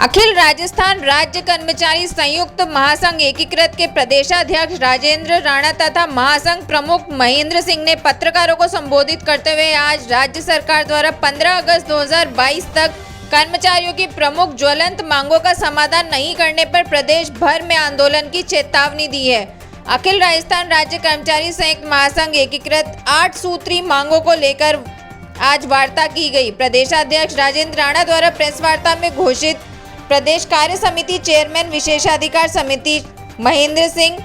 अखिल राजस्थान राज्य कर्मचारी संयुक्त महासंघ एकीकृत के प्रदेशाध्यक्ष राजेंद्र राणा तथा महासंघ प्रमुख महेंद्र सिंह ने पत्रकारों को संबोधित करते हुए आज राज्य सरकार द्वारा 15 अगस्त 2022 तक कर्मचारियों की प्रमुख ज्वलंत मांगों का समाधान नहीं करने पर प्रदेश भर में आंदोलन की चेतावनी दी है। अखिल राजस्थान राज्य कर्मचारी संयुक्त महासंघ एकीकृत 8 सूत्री मांगों को लेकर आज वार्ता की गई। प्रदेशाध्यक्ष राजेंद्र राणा द्वारा प्रेस वार्ता में घोषित प्रदेश कार्य समिति चेयरमैन विशेषाधिकार समिति महेंद्र सिंह,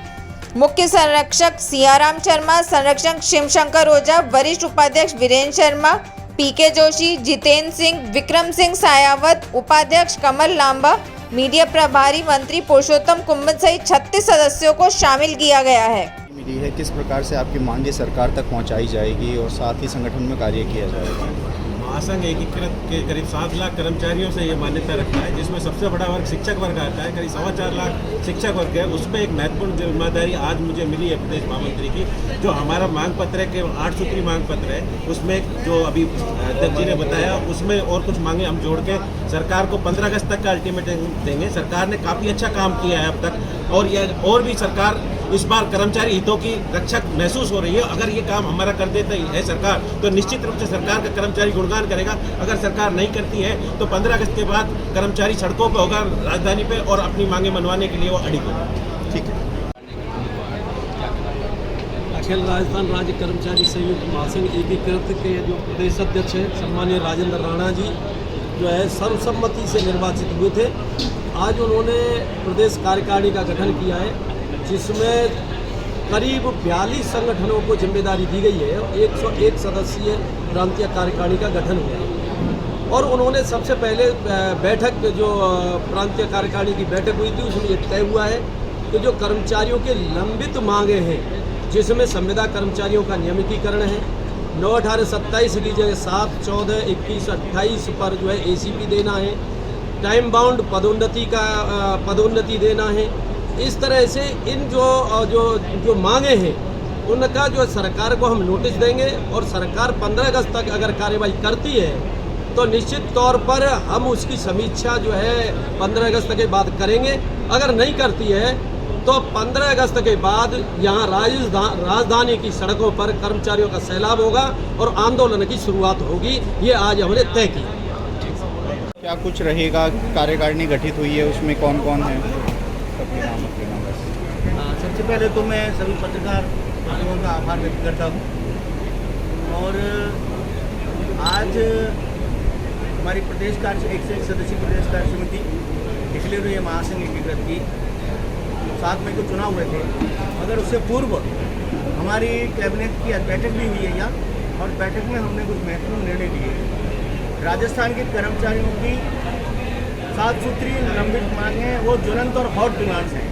मुख्य संरक्षक सियाराम शर्मा, संरक्षक शिवशंकर ओझा, वरिष्ठ उपाध्यक्ष वीरेंद्र शर्मा, पीके जोशी, जितेंद्र सिंह, विक्रम सिंह सायावत, उपाध्यक्ष कमल लांबा, मीडिया प्रभारी मंत्री पुरुषोत्तम कुंभन सहित 36 सदस्यों को शामिल किया गया है। मिली है किस प्रकार से आपकी मांगे सरकार तक पहुंचाई जाएगी और साथ ही संगठन में कार्य किया जाएगा। महासंघ एकीकृत के करीब 7 लाख कर्मचारियों से ये मान्यता रखता है, जिसमें सबसे बड़ा वर्ग शिक्षक वर्ग आता है। करीब 4.25 लाख शिक्षक वर्ग है। उसमें एक महत्वपूर्ण जिम्मेदारी आज मुझे मिली है प्रदेश महामंत्री की। जो हमारा मांग पत्र है, केवल 8 सूत्री मांग पत्र है, उसमें जो अभी अध्यक्ष जी ने बताया, उसमें और कुछ मांगे हम जोड़ के सरकार को 15 अगस्त तक का अल्टीमेटम देंगे। सरकार ने काफ़ी अच्छा काम किया है अब तक, और भी सरकार इस बार कर्मचारी हितों की रक्षक महसूस हो रही है। अगर ये काम हमारा कर देता है सरकार, तो निश्चित रूप से सरकार का कर्मचारी गुणगान करेगा। अगर सरकार नहीं करती है तो 15 अगस्त के बाद कर्मचारी सड़कों पर होगा, राजधानी पे, और अपनी मांगे मनवाने के लिए वो अड़िग होगा। ठीक है। अखिल राजस्थान राज्य कर्मचारी संयुक्त महासंघ एकीकृत के जो प्रदेश अध्यक्ष हैं सम्मानीय राजेंद्र राणा जी जो है सर्वसम्मति से निर्वाचित हुए थे। आज उन्होंने प्रदेश कार्यकारिणी का गठन किया है, जिसमें करीब 42 संगठनों को जिम्मेदारी दी गई है और 101 सदस्यीय प्रांतीय कार्यकारिणी का गठन हुआ है। और उन्होंने सबसे पहले बैठक, जो प्रांतीय कार्यकारिणी की बैठक हुई थी, उसमें यह तय हुआ है कि जो कर्मचारियों के लंबित मांगे हैं, जिसमें संविदा कर्मचारियों का नियमितीकरण है, 9, 18, 27 की जगह 7, 14, 21, 28 पर जो है ACP देना है, टाइम बाउंड पदोन्नति देना है। इस तरह से इन जो मांगे हैं उनका जो सरकार को हम नोटिस देंगे, और सरकार 15 अगस्त तक अगर कार्यवाही करती है तो निश्चित तौर पर हम उसकी समीक्षा जो है 15 अगस्त के बाद करेंगे। अगर नहीं करती है तो 15 अगस्त के बाद यहाँ राजधानी की सड़कों पर कर्मचारियों का सैलाब होगा और आंदोलन की शुरुआत होगी। ये आज हमने तय किया। क्या कुछ रहेगा? कार्यकारिणी गठित हुई है, उसमें कौन कौन है? सबसे पहले तो मैं सभी पत्रकार भाइयों का आभार व्यक्त करता हूँ। और आज हमारी प्रदेश कार्य 101 सदस्यीय प्रदेश कार्य समिति इसलिए तो ये महासंघ एकीकृत की 7 मई को चुनाव हुए थे, मगर उससे पूर्व हमारी कैबिनेट की बैठक भी हुई है यहाँ, और बैठक में हमने कुछ महत्वपूर्ण निर्णय लिए। राजस्थान के कर्मचारियों की 7 सूत्री लंबित मांगें, वो ज्वलंत और हॉट डिमांड्स हैं,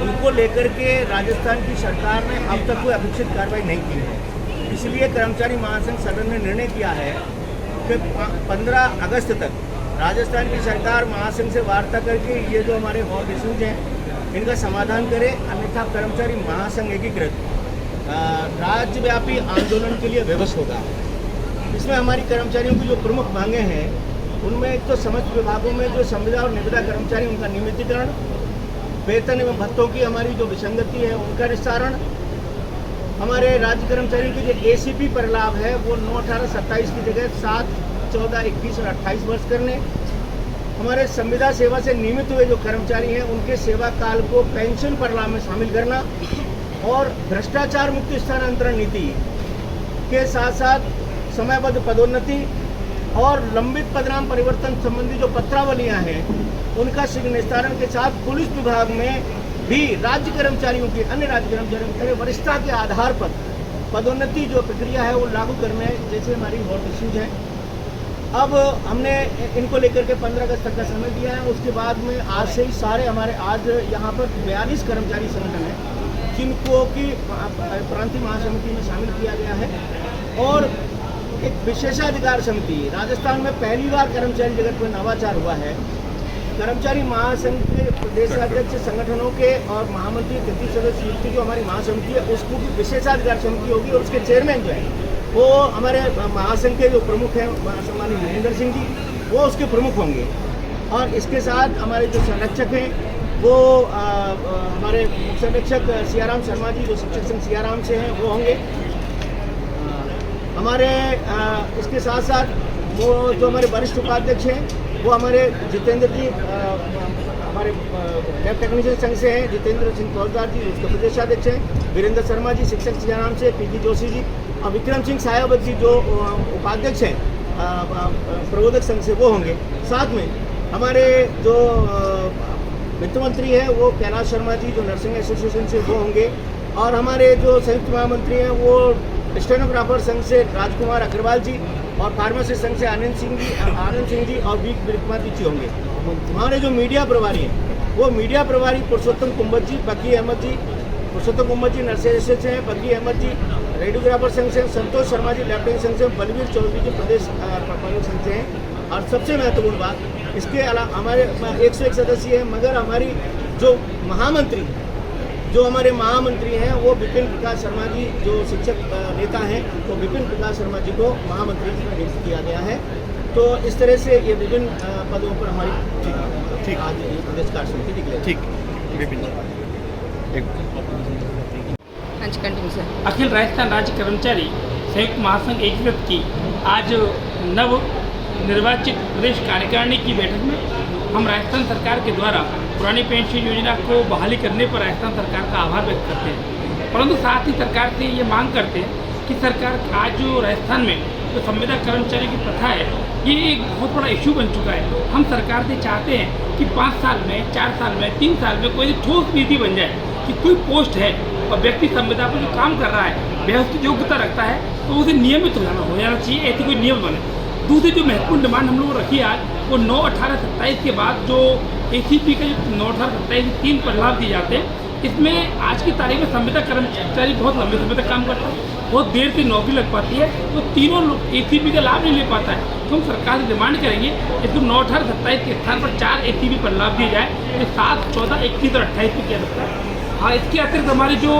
उनको लेकर के राजस्थान की सरकार ने अब तक कोई अपेक्षित कार्रवाई नहीं की है। इसलिए कर्मचारी महासंघ सदन ने निर्णय किया है कि 15 अगस्त तक राजस्थान की सरकार महासंघ से वार्ता करके ये जो हमारे हॉट इशूज हैं इनका समाधान करे, अन्यथा कर्मचारी महासंघ एकीकृत राज्यव्यापी आंदोलन के लिए विवश होगा। इसमें हमारी कर्मचारियों की जो प्रमुख मांगे हैं उनमें एक तो समस्त विभागों में जो संविदा और निविदा कर्मचारी उनका नियमितीकरण, वेतन एवं भत्तों की हमारी जो विसंगति है उनका निस्तारण, हमारे राज्य कर्मचारियों की जो ACP पर लाभ है वो 9, 18, 27 की जगह 7, 14, 21 और 28 वर्ष करने, हमारे संविदा सेवा से नियमित हुए जो कर्मचारी हैं उनके सेवा काल को पेंशन पर लाभ में शामिल करना, और भ्रष्टाचार मुक्त स्थानांतरण नीति के साथ साथ समयबद्ध पदोन्नति और लंबित पदनाम परिवर्तन संबंधी जो पत्रावलियां हैं उनका शीघ्र निस्तारण के साथ पुलिस विभाग में भी राज्य कर्मचारियों की, अन्य राज्य कर्मचारियों की वरिष्ठता के आधार पर पदोन्नति जो प्रक्रिया है वो लागू करने जैसे हमारी हॉट इश्यूज हैं। अब हमने इनको लेकर के 15 अगस्त तक का समय दिया है। उसके बाद में आज से ही सारे हमारे आज यहाँ पर 42 कर्मचारी संगठन हैं जिनको की प्रांतीय महासमिति में शामिल किया गया है, और एक विशेषाधिकार समिति राजस्थान में पहली बार कर्मचारी जगत में नवाचार हुआ है। कर्मचारी महासंघ के प्रदेशाध्यक्ष संगठनों के और महामंत्री 33 सदस्य युक्त जो हमारी महासमिति है उसको भी विशेषाधिकार समिति होगी, और उसके चेयरमैन जो है वो हमारे महासंघ के जो प्रमुख हैं सम्मानित महेंद्र सिंह जी, वो उसके प्रमुख होंगे। और इसके साथ हमारे जो संरक्षक हैं वो हमारे मुख्य संरक्षक सियाराम शर्मा जी जो शिक्षक संघ सियाराम से हैं वो होंगे। हमारे इसके साथ साथ वो जो हमारे वरिष्ठ उपाध्यक्ष हैं वो हमारे जितेंद्र जी हमारे लैब टेक्नीशियन संघ से हैं, जितेंद्र सिंह फौजदार जी उसके प्रदेशाध्यक्ष हैं, वीरेंद्र शर्मा जी शिक्षक सियाराम से, पीजी जोशी जी और विक्रम सिंह सायावत जी जो उपाध्यक्ष हैं प्रबोधक संघ से वो होंगे। साथ में हमारे जो वित्त मंत्री है वो कैलाश शर्मा जी जो नर्सिंग एसोसिएशन से वो होंगे और हमारे जो संयुक्त महामंत्री हैं वो स्टेनोग्राफर संघ से राजकुमार अग्रवाल जी और फार्मासिस्ट संघ से आनंद सिंह जी और वी कुमार जी होंगे। हमारे जो मीडिया प्रभारी हैं वो मीडिया प्रभारी पुरुषोत्तम कुंभत जी, बकी अहमद जी, पुरुषोत्तम कुंभत जी नर्सिंग एसोसिएशन से हैं, बकी अहमद जी रेडियोग्राफर संघ से, संतोष शर्मा जी लेफ्टिनेंट संघ से, बलवीर चौधरी जी प्रदेश प्रबंधक संघ से हैं। और सबसे महत्वपूर्ण बात इसके अलावा हमारे 101 सदस्य हैं मगर हमारी जो महामंत्री जो हमारे महामंत्री हैं वो विपिन प्रकाश शर्मा जी जो शिक्षक नेता हैं तो विपिन प्रकाश शर्मा जी को महामंत्री नियुक्त किया गया है। तो इस तरह से ये विभिन्न पदों पर हमारी ठीक आज प्रदेश कार्य समिति निकले। ठीक विपिन हाँ जी कंटिन्यू सर। अखिल राजस्थान राज्य कर्मचारी संयुक्त महासंघ एकीकृत की आज नव निर्वाचित प्रदेश कार्यकारिणी की बैठक में हम राजस्थान सरकार के द्वारा पुरानी पेंशन योजना को बहाली करने पर राजस्थान सरकार का आभार व्यक्त करते हैं, परंतु साथ ही सरकार से ये मांग करते हैं कि सरकार आज जो राजस्थान में जो संविदा कर्मचारी की प्रथा है ये एक बहुत बड़ा इशू बन चुका है। हम सरकार से चाहते हैं कि 5 साल में, 4 साल में, 3 साल में कोई ठोस नीति बन जाए कि कोई पोस्ट है और व्यक्ति संविदा पर जो काम कर रहा है वह उसकी योग्यता रखता है तो उसे नियमित हो जाना चाहिए, ऐसी कोई नियम बने। दूसरी जो महत्वपूर्ण डिमांड हम लोग रखी आज वो 9/18/27 के बाद जो ACP का जो 9/18/27 3 बदलाव दिए जाते हैं इसमें आज की तारीख में संविदा कर्मचारी बहुत लंबे समय तक काम करता है, बहुत देर से नौकरी लग पाती है तो तीनों लोग ACP का लाभ नहीं ले पाता है। तो हम सरकार से डिमांड करेंगे इसको 9/18/27 के स्थान पर 4 ACP पर लाभ दिए जाए जो 7, 14, 21 और 28 को किया जाता है। हाँ, इसके अतिरिक्त हमारी जो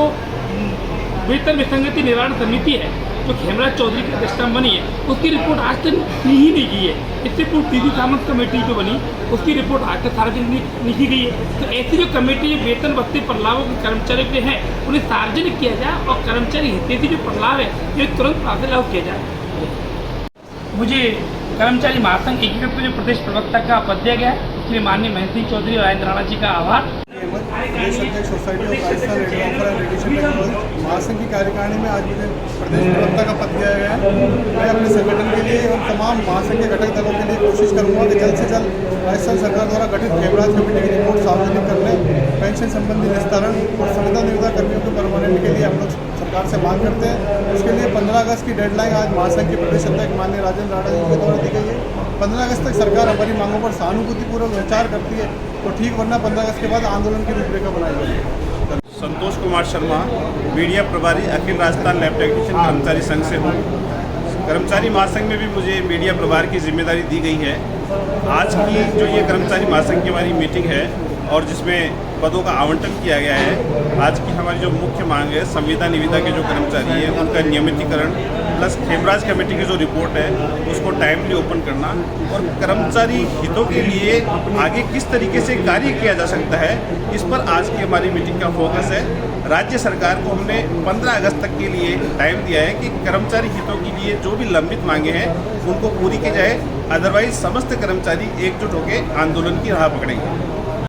वेतन विसंगति निवारण समिति है जो खेमराज चौधरी की अध्यक्षता में बनी है उसकी रिपोर्ट आज तक ही नहीं की है। इससे पूर्व टीवी सामंत कमेटी जो बनी उसकी रिपोर्ट आज तक सार्वजनिक नहीं की गई है। तो ऐसी जो कमेटी वेतन भत्ते प्रलाभों के कर्मचारियों के हैं उन्हें सार्वजनिक किया जाए और कर्मचारी हितैषी जो प्रलाभ है ये तुरंत लागू किया जाए। मुझे कर्मचारी महासंघ एकीकृत में जो प्रदेश प्रवक्ता का पद दिया गया है उसके लिए माननीय महेंद्र सिंह चौधरी और राजेंद्र राणा जी का आभार। प्रदेश अध्यक्ष society of Rajasthan radiographer and radiation technology महासंघ की कार्यकारिणी में आज मुझे प्रदेश प्रवक्ता का पद दिया गया है। मैं अपने संगठन के लिए और तमाम महासंघ के घटक दलों के लिए कोशिश करूंगा कि जल्द से जल्द राजस्थान सरकार द्वारा गठित खेमराज कमेटी की रिपोर्ट सार्वजनिक करने, पेंशन संबंधी निस्तारण और संविदा निविदा कर्मियों के परमानेंट के लिए हम लोग सरकार से मांग करते हैं। उसके लिए 15 अगस्त की डेडलाइन आज महासंघ के प्रदेश अध्यक्ष माननीय राजेंद्र राणा जी के द्वारा दी गई है। 15 अगस्त तक सरकार हमारी मांगों पर सहानुभूतिपूर्वक विचार करती है तो ठीक, वरना 15 अगस्त के बाद आंदोलन की रूपरेखा बनाई जाएगी। संतोष कुमार शर्मा, मीडिया प्रभारी अखिल राजस्थान लैब टेक्नीशियन कर्मचारी संघ से हूँ। कर्मचारी महासंघ में भी मुझे मीडिया प्रभार की जिम्मेदारी दी गई है। आज की जो ये कर्मचारी महासंघ की हमारी मीटिंग है और जिसमें पदों का आवंटन किया गया है, आज की हमारी जो मुख्य मांग है संविदा निविदा के जो कर्मचारी है उनका नियमितीकरण प्लस खेमराज कमेटी की जो रिपोर्ट है उसको टाइमली ओपन करना और कर्मचारी हितों के लिए आगे किस तरीके से कार्य किया जा सकता है इस पर आज की हमारी मीटिंग का फोकस है। राज्य सरकार को हमने 15 अगस्त तक के लिए टाइम दिया है कि कर्मचारी हितों के लिए जो भी लंबित मांगे हैं उनको पूरी की जाए, अदरवाइज समस्त कर्मचारी एकजुट होकर आंदोलन की राह पकड़ेंगे।